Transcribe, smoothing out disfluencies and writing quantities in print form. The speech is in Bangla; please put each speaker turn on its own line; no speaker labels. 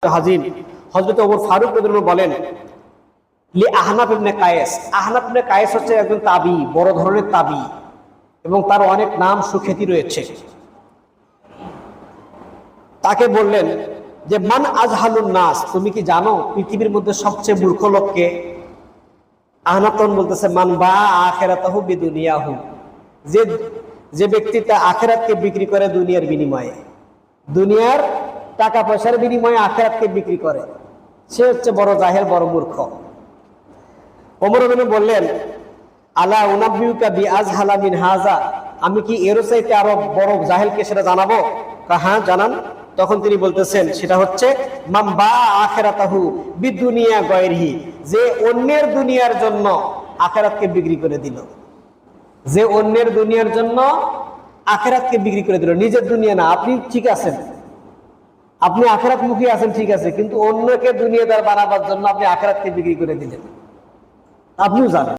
হাজির হযরত ওমর ফারুক রাদিয়াল্লাহু বলেন লি আহনাফ ইবনে কায়েস। আহনাফ ইবনে কায়েস হচ্ছে একজন তাবি, বড় ধরনের তাবি, এবং তার অনেক নাম সুখ্যাতি রয়েছে। তাকে বললেন যে মান আজহালুন নাস, তুমি কি জানো পৃথিবীর মধ্যে সবচেয়ে মূর্খ লোককে? আহনাফ তখন বলতেছে মান বা আখিরাতাহু বিদুনিয়াহু, যে যে ব্যক্তি তার আখিরাতকে বিক্রি করে দুনিয়ার বিনিময়ে, দুনিয়ার টাকা পয়সার বিনিময়ে আখিরাতকে বিক্রি করে, সে হচ্ছে বড় জাহেল, বড় মূর্খ। ওমর রাদিয়াল্লাহু বললেন আলা উনাব্বিউকা বিআজহালা মিন হাযা, আমি কি এর চাইতে আরো বড় জাহেলকে সেটা জানাবো? হ্যাঁ জানান। তখন তিনি বলতেছেন সেটা হচ্ছে মান বা আখিরাতাহু বিদুনিয়া গায়রিহি, যে অন্যের দুনিয়ার জন্য আখিরাতকে বিক্রি করে দিল, যে অন্যের দুনিয়ার জন্য আখিরাতকে বিক্রি করে দিল, নিজের দুনিয়া না। আপনি ঠিক আছেন, আপনি আখিরাত মুখী আছেন, ঠিক আছে, কিন্তু অন্যকে দুনিয়াদার বানাবার জন্য আপনি আখিরাতকে বিক্রি করে দিলেন, আপনিও জানেন।